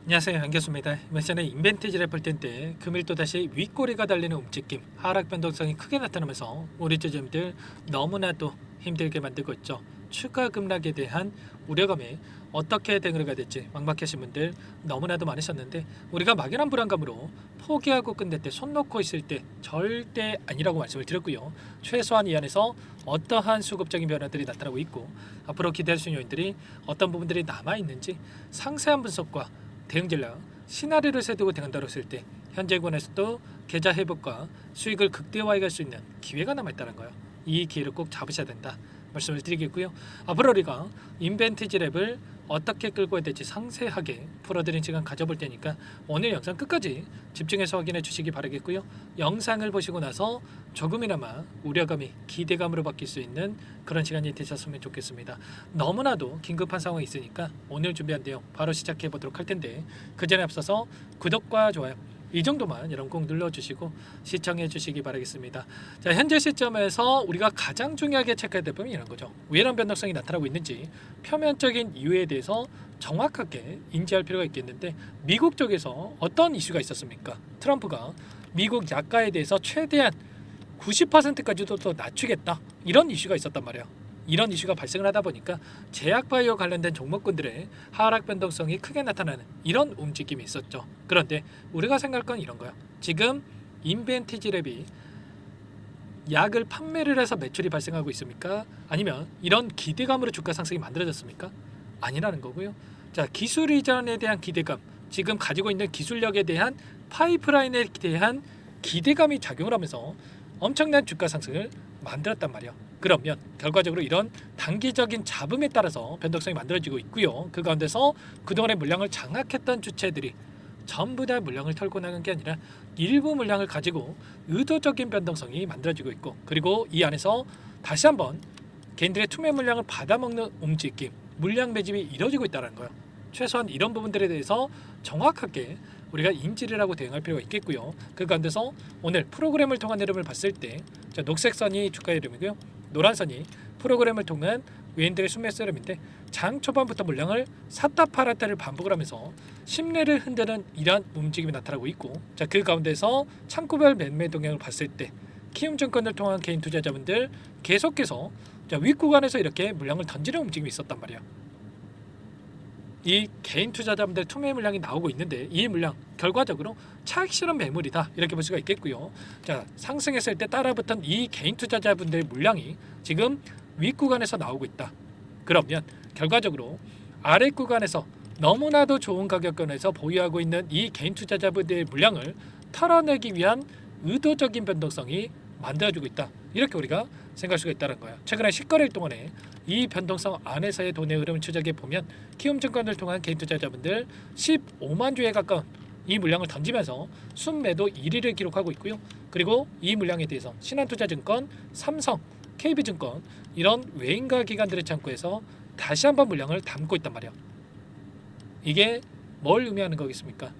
안녕하세요, 안교수입니다. 이번 시간에 인벤티지를 볼 텐데 금일 또다시 윗꼬리가 달리는 움직임, 하락 변동성이 크게 나타나면서 우리 투자자들 너무나도 힘들게 만들고 있죠. 추가 급락에 대한 우려감에 어떻게 대응을 해야 될지 막막하신 분들 너무나도 많으셨는데, 우리가 막연한 불안감으로 포기하고 끝낼 때, 손 놓고 있을 때 절대 아니라고 말씀을 드렸고요. 최소한 이 안에서 어떠한 수급적인 변화들이 나타나고 있고 앞으로 기대할 수 있는 요인들이 어떤 부분들이 남아있는지 상세한 분석과 대응 전략, 시나리오를 세두고 대응한다고 했을 때 현재 구간에서도 계좌 회복과 수익을 극대화해 갈 수 있는 기회가 남아있다는 거예요. 이 기회를 꼭 잡으셔야 된다 말씀을 드리겠고요. 앞으로 우리가 인벤티지 랩을 어떻게 끌고 해야 될지 상세하게 풀어드린 시간 가져볼 테니까 오늘 영상 끝까지 집중해서 확인해 주시기 바라겠고요. 영상을 보시고 나서 조금이나마 우려감이 기대감으로 바뀔 수 있는 그런 시간이 되셨으면 좋겠습니다. 너무나도 긴급한 상황이 있으니까 오늘 준비한 내용 바로 시작해 보도록 할 텐데, 그 전에 앞서서 구독과 좋아요 이 정도만 여러분 꼭 눌러주시고 시청해 주시기 바라겠습니다. 자, 현재 시점에서 우리가 가장 중요하게 체크해야 될 부분이 이런 거죠. 왜 이런 변동성이 나타나고 있는지 표면적인 이유에 대해서 정확하게 인지할 필요가 있겠는데, 미국 쪽에서 어떤 이슈가 있었습니까? 트럼프가 미국 약가에 대해서 최대한 90%까지도 더 낮추겠다, 이런 이슈가 있었단 말이에요. 이런 이슈가 발생을 하다 보니까 제약바이오 관련된 종목군들의 하락 변동성이 크게 나타나는 이런 움직임이 있었죠. 그런데 우리가 생각할 건 이런 거야. 지금 인벤티지 랩이 약을 판매를 해서 매출이 발생하고 있습니까? 아니면 이런 기대감으로 주가 상승이 만들어졌습니까? 아니라는 거고요. 자, 기술 이전에 대한 기대감, 지금 가지고 있는 기술력에 대한 파이프라인에 대한 기대감이 작용을 하면서 엄청난 주가 상승을 만들었단 말이야. 그러면 결과적으로 이런 단기적인 잡음에 따라서 변동성이 만들어지고 있고요. 그 가운데서 그동안의 물량을 장악했던 주체들이 전부 다 물량을 털고 나간 게 아니라 일부 물량을 가지고 의도적인 변동성이 만들어지고 있고, 그리고 이 안에서 다시 한번 개인들의 투매 물량을 받아먹는 움직임, 물량 매집이 이루어지고 있다는 거예요. 최소한 이런 부분들에 대해서 정확하게 우리가 인지를 하고 대응할 필요가 있겠고요. 그 가운데서 오늘 프로그램을 통한 흐름을 봤을 때, 자, 녹색 선이 주가의 흐름이고요. 노란 선이 프로그램을 통한 외인들의 순매수 흐름인데, 장 초반부터 물량을 샀다 팔았다를 반복을 하면서 심리를 흔드는 이러한 움직임이 나타나고 있고, 자, 그 가운데서 창구별 매매 동향을 봤을 때 키움증권을 통한 개인 투자자분들 계속해서 윗구간에서 이렇게 물량을 던지는 움직임이 있었단 말이야. 이 개인 투자자분들 투매 물량이 나오고 있는데, 이 물량 결과적으로 차익 실현 매물이다, 이렇게 볼 수가 있겠고요. 자, 상승했을 때 따라붙은 이 개인 투자자분들의 물량이 지금 윗구간에서 나오고 있다. 그러면 결과적으로 아래 구간에서 너무나도 좋은 가격권에서 보유하고 있는 이 개인 투자자분들의 물량을 털어내기 위한 의도적인 변동성이 만들어지고 있다, 이렇게 우리가 생각할 수가 있다는 거야. 최근에 10거래일 동안에 이 변동성 안에서의 돈의 흐름을 추적해 보면 키움증권을 통한 개인 투자자분들 15만 주에 가까운 이 물량을 던지면서 순매도 1위를 기록하고 있고요. 그리고 이 물량에 대해서 신한투자증권, 삼성, KB증권 이런 외인가 기관들의 창구에서 다시 한번 물량을 담고 있단 말이야. 이게 뭘 의미하는 거겠습니까?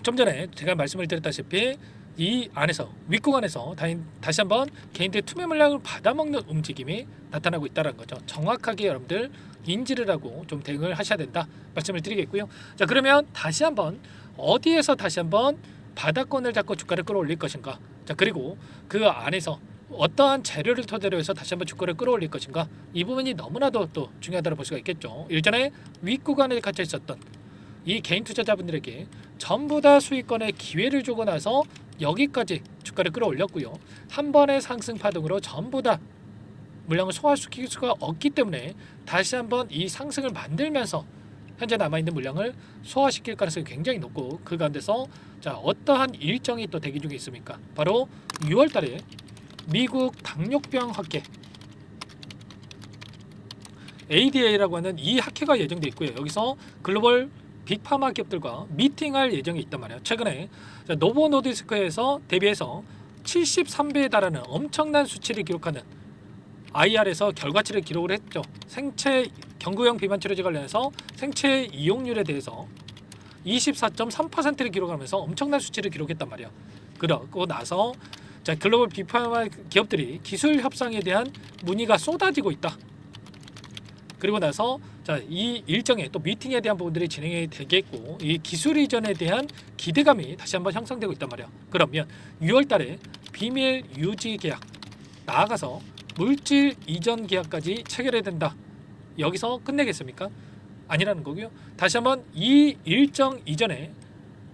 좀 전에 제가 말씀을 드렸다시피 이 안에서 윗구간에서 다시 한번 개인들의 투매 물량을 받아먹는 움직임이 나타나고 있다는 거죠. 정확하게 여러분들 인지를 하고 좀 대응을 하셔야 된다 말씀을 드리겠고요. 자, 그러면 다시 한번 어디에서 다시 한번 바닥권을 잡고 주가를 끌어올릴 것인가? 자, 그리고 그 안에서 어떠한 재료를 토대로 해서 다시 한번 주가를 끌어올릴 것인가? 이 부분이 너무나도 또 중요하다고 볼 수가 있겠죠. 일전에 윗구간에 갇혀 있었던 이 개인 투자자분들에게 전부 다 수익권의 기회를 주고 나서 여기까지 주가를 끌어올렸고요. 한 번의 상승 파동으로 전부 다 물량을 소화시킬 수가 없기 때문에 다시 한번 이 상승을 만들면서 현재 남아있는 물량을 소화시킬 가능성이 굉장히 높고, 그 가운데서 자, 어떠한 일정이 또 대기 중에 있습니까? 바로 6월달에 미국 당뇨병 학회 ADA라고 하는 이 학회가 예정돼 있고요. 여기서 글로벌 빅파마 기업들과 미팅할 예정이 있단 말이에요. 최근에 노보 노디스크에서 대비해서 73배에 달하는 엄청난 수치를 기록하는 IR에서 결과치를 기록을 했죠. 생체 경구용 비만 치료제 관련해서 생체 이용률에 대해서 24.3%를 기록하면서 엄청난 수치를 기록했단 말이에요. 그러고 나서 자, 글로벌 빅파마 기업들이 기술 협상에 대한 문의가 쏟아지고 있다. 그리고 나서 자, 이 일정에 또 미팅에 대한 부분들이 진행이 되겠고 이 기술 이전에 대한 기대감이 다시 한번 형성되고 있단 말이야. 그러면 6월 달에 비밀 유지 계약 나아가서 물질 이전 계약까지 체결해야 된다. 여기서 끝내겠습니까? 아니라는 거고요. 다시 한번 이 일정 이전에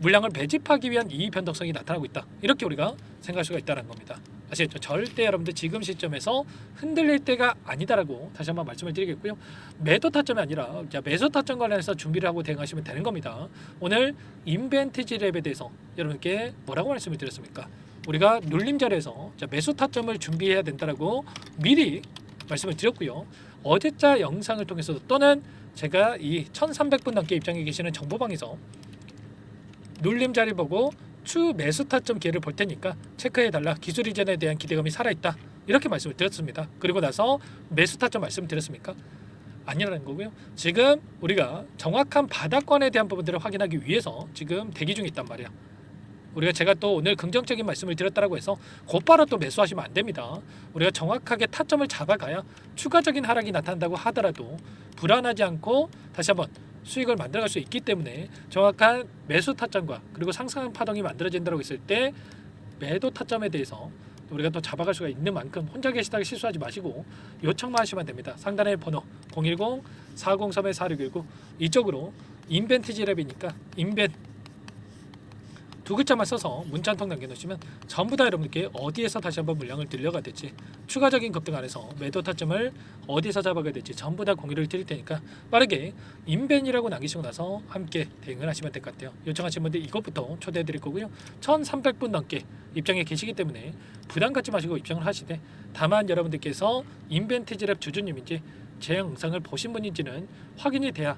물량을 배집하기 위한 이 변동성이 나타나고 있다. 이렇게 우리가 생각할 수가 있다는 겁니다. 아시겠죠? 절대 여러분들 지금 시점에서 흔들릴 때가 아니다라고 다시 한번 말씀을 드리겠고요. 매도 타점이 아니라 매수 타점 관련해서 준비를 하고 대응하시면 되는 겁니다. 오늘 인벤티지 랩에 대해서 여러분께 뭐라고 말씀을 드렸습니까? 우리가 눌림 자리에서 매수 타점을 준비해야 된다라고 미리 말씀을 드렸고요. 어제자 영상을 통해서도 또는 제가 이 1300분 넘게 입장해 계시는 정보방에서 눌림 자리 보고 추 매수 타점 기회를 볼 테니까 체크해달라. 기술 이전에 대한 기대감이 살아있다. 이렇게 말씀을 드렸습니다. 그리고 나서 매수 타점 말씀드렸습니까? 아니라는 거고요. 지금 우리가 정확한 바닥권에 대한 부분들을 확인하기 위해서 지금 대기 중에 있단 말이야. 우리가 제가 또 오늘 긍정적인 말씀을 드렸다라고 해서 곧바로 또 매수하시면 안 됩니다. 우리가 정확하게 타점을 잡아가야 추가적인 하락이 나타난다고 하더라도 불안하지 않고 다시 한번 수익을 만들어갈 수 있기 때문에 정확한 매수 타점과 그리고 상승 파동이 만들어진다고 했을 때 매도 타점에 대해서 우리가 또 잡아갈 수가 있는 만큼 혼자 계시다가 실수하지 마시고 요청만 하시면 됩니다. 상단의 번호 010-403-4619 이쪽으로 인벤티지 랩이니까 인벤 두 글자만 써서 문자 한 통 남겨놓으시면 전부 다 여러분께 어디에서 다시 한번 물량을 들려가 될지 추가적인 급등 안에서 매도 타점을 어디서 잡아가야 될지 전부 다 공유를 드릴 테니까 빠르게 인벤이라고 남기시고 나서 함께 대응을 하시면 될 것 같아요. 요청하신 분들 이것부터 초대해 드릴 거고요. 1300분 넘게 입장에 계시기 때문에 부담 갖지 마시고 입장을 하시되 다만 여러분들께서 인벤티지랩 주주님인지 제 영상을 보신 분인지는 확인이 돼야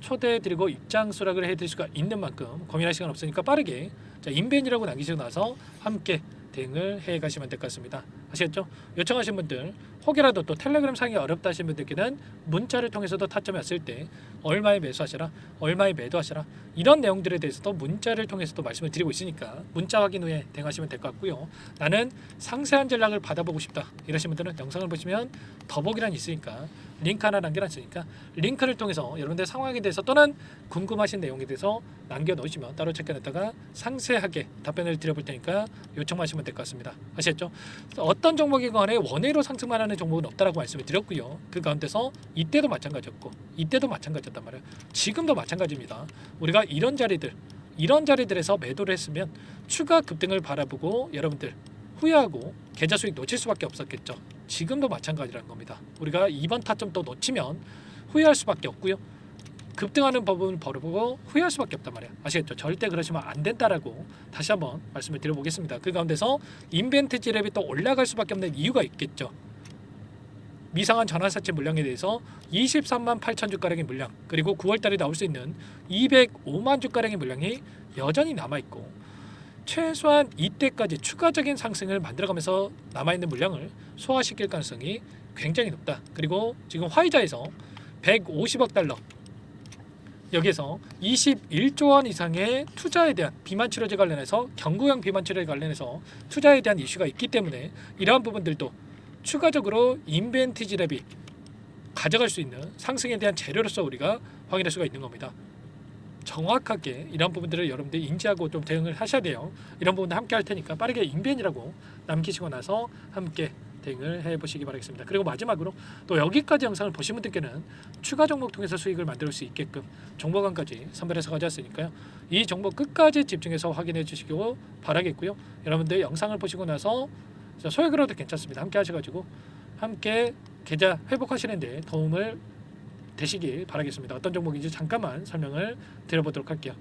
초대해드리고 입장 수락을 해드릴 수가 있는 만큼 고민할 시간 없으니까 빠르게 인벤이라고 남기시고 나서 함께 대응을 해 가시면 될 것 같습니다. 아시겠죠? 요청하신 분들 혹여라도 또 텔레그램 상이 어렵다 하신 분들께는 문자를 통해서도 타점이 왔을 때 얼마에 매수하시라 얼마에 매도하시라 이런 내용들에 대해서도 문자를 통해서도 말씀을 드리고 있으니까 문자 확인 후에 대응하시면 될 것 같고요. 나는 상세한 전략을 받아보고 싶다 이러신 분들은 영상을 보시면 더보기란이 있으니까 링크 하나 남겨놨으니까 링크를 통해서 여러분들 상황에 대해서 또는 궁금하신 내용에 대해서 남겨놓으시면 따로 체크해놨다가 상세하게 답변을 드려볼 테니까 요청하시면 될 것 같습니다. 아시겠죠? 어떤 종목이 간에 원회로 상승만 하는 종목은 없다라고 말씀을 드렸고요. 그 가운데서 이때도 마찬가지였고 이때도 마찬가지였단 말이에요. 지금도 마찬가지입니다. 우리가 이런 자리들에서 매도를 했으면 추가 급등을 바라보고 여러분들 후회하고 계좌 수익 놓칠 수밖에 없었겠죠. 지금도 마찬가지라는 겁니다. 우리가 이번 타점 또 놓치면 후회할 수밖에 없고요. 급등하는 법을 벌어보고 후회할 수밖에 없단 말이야. 아시겠죠? 절대 그러시면 안 된다라고 다시 한번 말씀을 드려보겠습니다. 그 가운데서 인벤티지 랩이 또 올라갈 수밖에 없는 이유가 있겠죠. 미상한 전환사채 물량에 대해서 23만 8천 주가량의 물량 그리고 9월달에 나올 수 있는 205만 주가량의 물량이 여전히 남아있고 최소한 이때까지 추가적인 상승을 만들어가면서 남아있는 물량을 소화시킬 가능성이 굉장히 높다. 그리고 지금 화이자에서 150억 달러 여기에서 21조 원 이상의 투자에 대한 비만 치료제 관련해서 경구형 비만 치료제 관련해서 투자에 대한 이슈가 있기 때문에 이러한 부분들도 추가적으로 인벤티지 랩이 가져갈 수 있는 상승에 대한 재료로서 우리가 확인할 수가 있는 겁니다. 정확하게 이런 부분들을 여러분들이 인지하고 좀 대응을 하셔야 돼요. 이런 부분도 함께 할 테니까 빠르게 인벤이라고 남기시고 나서 함께 대응을 해보시기 바라겠습니다. 그리고 마지막으로 또 여기까지 영상을 보신 분들께는 추가 종목 통해서 수익을 만들 수 있게끔 종목안까지 선별해서 가져왔으니까요. 이 종목 끝까지 집중해서 확인해 주시고 바라겠고요. 여러분들 영상을 보시고 나서 소액으로도 괜찮습니다. 함께 하셔가지고 함께 계좌 회복하시는데 도움을 되시길 바라겠습니다. 어떤 종목인지 잠깐만 설명을 드려보도록 할게요.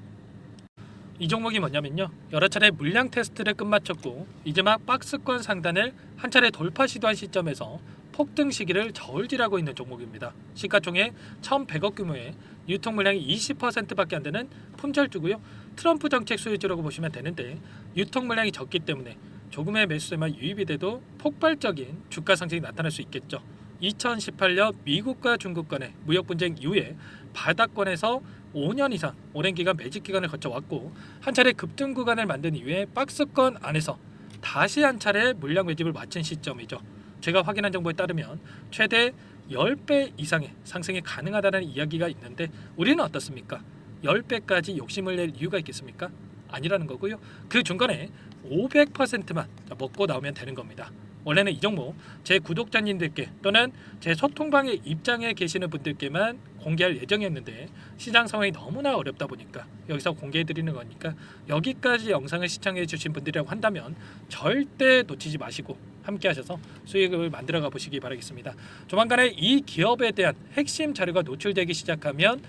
이 종목이 뭐냐면요. 여러 차례 물량 테스트를 끝마쳤고 이제 막 박스권 상단을 한 차례 돌파 시도한 시점에서 폭등 시기를 저울질하고 있는 종목입니다. 시가총액 1,100억 규모의 유통 물량이 20%밖에 안 되는 품절주고요. 트럼프 정책 수혜주라고 보시면 되는데 유통 물량이 적기 때문에 조금의 매수세만 유입이 돼도 폭발적인 주가 상승이 나타날 수 있겠죠. 2018년 미국과 중국 간의 무역 분쟁 이후에 바닥권에서 5년 이상 오랜 기간 매집 기간을 거쳐왔고 한 차례 급등 구간을 만든 이후에 박스권 안에서 다시 한 차례 물량 매집을 마친 시점이죠. 제가 확인한 정보에 따르면 최대 10배 이상의 상승이 가능하다는 이야기가 있는데 우리는 어떻습니까? 10배까지 욕심을 낼 이유가 있겠습니까? 아니라는 거고요. 그 중간에 500%만 먹고 나오면 되는 겁니다. 원래는 이 종목 제 구독자님들께 또는 제 소통방에 입장해 계시는 분들께만 공개할 예정이었는데 시장 상황이 너무나 어렵다 보니까 여기서 공개해 드리는 거니까 여기까지 영상을 시청해 주신 분들이라고 한다면 절대 놓치지 마시고 함께 하셔서 수익을 만들어 가 보시기 바라겠습니다. 조만간에 이 기업에 대한 핵심 자료가 노출되기 시작하면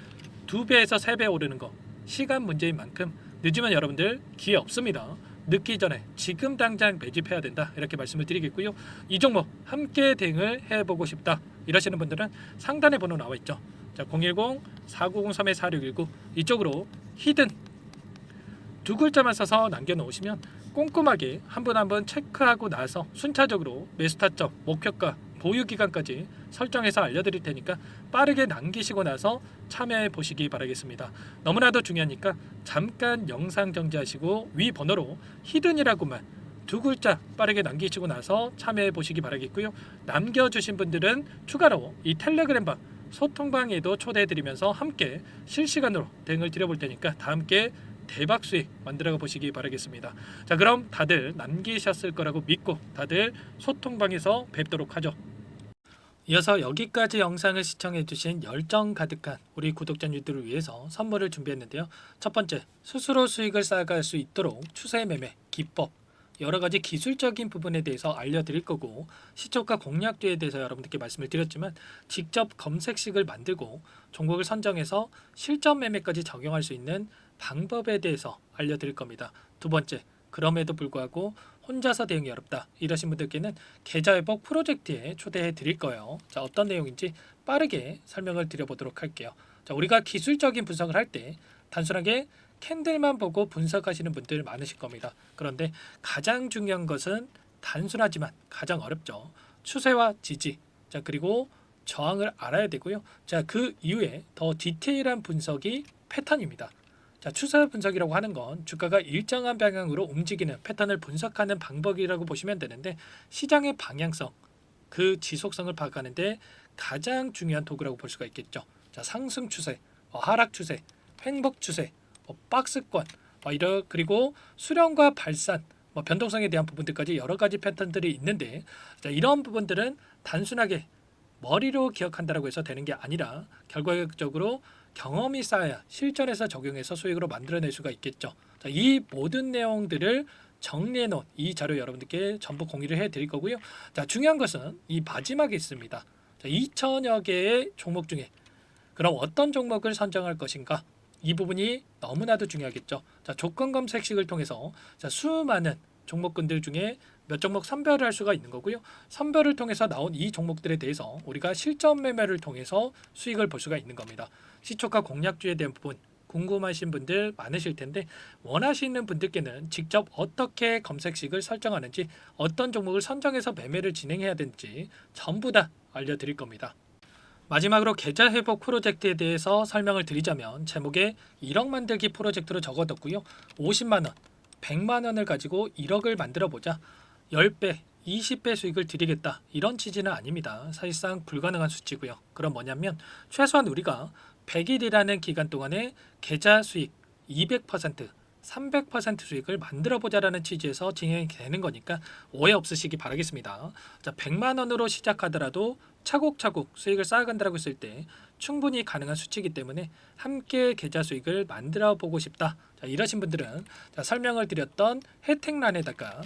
2배에서 3배 오르는 거 시간 문제인 만큼 늦으면 여러분들 기회 없습니다. 늦기 전에 지금 당장 매집해야 된다 이렇게 말씀을 드리겠고요. 이 종목 함께 대응을 해보고 싶다 이러시는 분들은 상단에 번호 나와 있죠. 자, 010-4903-4619 이쪽으로 히든 두 글자만 써서 남겨놓으시면 꼼꼼하게 한 분 한 분 체크하고 나서 순차적으로 매수 타점, 목표가, 보유 기간까지 설정해서 알려드릴 테니까 빠르게 남기시고 나서 참여해 보시기 바라겠습니다. 너무나도 중요하니까 잠깐 영상 정지하시고 위 번호로 히든이라고만 두 글자 빠르게 남기시고 나서 참여해 보시기 바라겠고요. 남겨주신 분들은 추가로 이 텔레그램방 소통방에도 초대해 드리면서 함께 실시간으로 대응을 드려볼 테니까 다 함께 대박 수익 만들어 보시기 바라겠습니다. 자, 그럼 다들 남기셨을 거라고 믿고 다들 소통방에서 뵙도록 하죠. 이어서 여기까지 영상을 시청해 주신 열정 가득한 우리 구독자님들을 위해서 선물을 준비했는데요. 첫 번째, 스스로 수익을 쌓아갈 수 있도록 추세 매매 기법, 여러 가지 기술적인 부분에 대해서 알려드릴 거고, 시초가 공략주에 대해서 여러분들께 말씀을 드렸지만 직접 검색식을 만들고 종목을 선정해서 실전 매매까지 적용할 수 있는 방법에 대해서 알려드릴 겁니다. 두 번째, 그럼에도 불구하고 혼자서 대응이 어렵다 이러신 분들께는 계좌회복 프로젝트에 초대해 드릴 거예요. 자, 어떤 내용인지 빠르게 설명을 드려보도록 할게요. 자, 우리가 기술적인 분석을 할 때 단순하게 캔들만 보고 분석하시는 분들 많으실 겁니다. 그런데 가장 중요한 것은 단순하지만 가장 어렵죠. 추세와 지지, 자, 그리고 저항을 알아야 되고요. 자, 그 이후에 더 디테일한 분석이 패턴입니다. 자, 추세 분석이라고 하는 건 주가가 일정한 방향으로 움직이는 패턴을 분석하는 방법이라고 보시면 되는데, 시장의 방향성, 그 지속성을 파악하는데 가장 중요한 도구라고 볼 수가 있겠죠. 자, 상승 추세, 하락 추세, 횡복 추세, 박스권, 그리고 수렴과 발산, 변동성에 대한 부분들까지 여러 가지 패턴들이 있는데, 자, 이런 부분들은 단순하게 머리로 기억한다라고 해서 되는 게 아니라 결과적으로 경험이 쌓아야 실전에서 적용해서 수익으로 만들어낼 수가 있겠죠. 자, 이 모든 내용들을 정리해 놓은 이 자료 여러분들께 전부 공유를 해 드릴 거고요. 자, 중요한 것은 이 마지막에 있습니다. 자, 2천여 개의 종목 중에 그럼 어떤 종목을 선정할 것인가? 이 부분이 너무나도 중요하겠죠. 자, 조건 검색식을 통해서 수많은 종목군들 중에 몇 종목 선별을 할 수가 있는 거고요. 선별을 통해서 나온 이 종목들에 대해서 우리가 실전 매매를 통해서 수익을 볼 수가 있는 겁니다. 시초가 공략주에 대한 부분 궁금하신 분들 많으실 텐데, 원하시는 분들께는 직접 어떻게 검색식을 설정하는지, 어떤 종목을 선정해서 매매를 진행해야 되는지 전부 다 알려드릴 겁니다. 마지막으로 계좌 회복 프로젝트에 대해서 설명을 드리자면, 제목에 1억 만들기 프로젝트로 적어뒀고요. 50만 원, 100만 원을 가지고 1억을 만들어 보자. 10배, 20배 수익을 드리겠다 이런 취지는 아닙니다. 사실상 불가능한 수치고요. 그럼 뭐냐면 최소한 우리가 100일이라는 기간 동안에 계좌 수익 200%, 300% 수익을 만들어 보자라는 취지에서 진행이 되는 거니까 오해 없으시기 바라겠습니다. 자, 100만 원으로 시작하더라도 차곡차곡 수익을 쌓아간다고 했을 때 충분히 가능한 수치이기 때문에 함께 계좌 수익을 만들어 보고 싶다. 자, 이러신 분들은 설명을 드렸던 혜택란에다가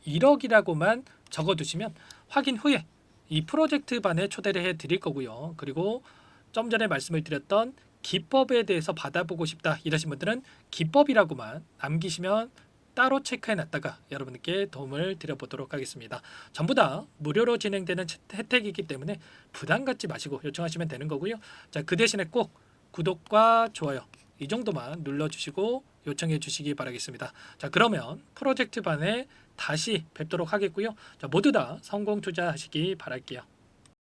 1억이라고만 적어두시면 확인 후에 이 프로젝트 반에 초대를 해 드릴 거고요. 그리고 좀 전에 말씀을 드렸던 기법에 대해서 받아보고 싶다 이러신 분들은 기법이라고만 남기시면 따로 체크해 놨다가 여러분께 도움을 드려보도록 하겠습니다. 전부 다 무료로 진행되는 혜택이기 때문에 부담 갖지 마시고 요청하시면 되는 거고요. 자, 그 대신에 꼭 구독과 좋아요 이 정도만 눌러주시고 요청해 주시기 바라겠습니다. 자, 그러면 프로젝트 반에 다시 뵙도록 하겠고요. 자, 모두 다 성공 투자하시기 바랄게요.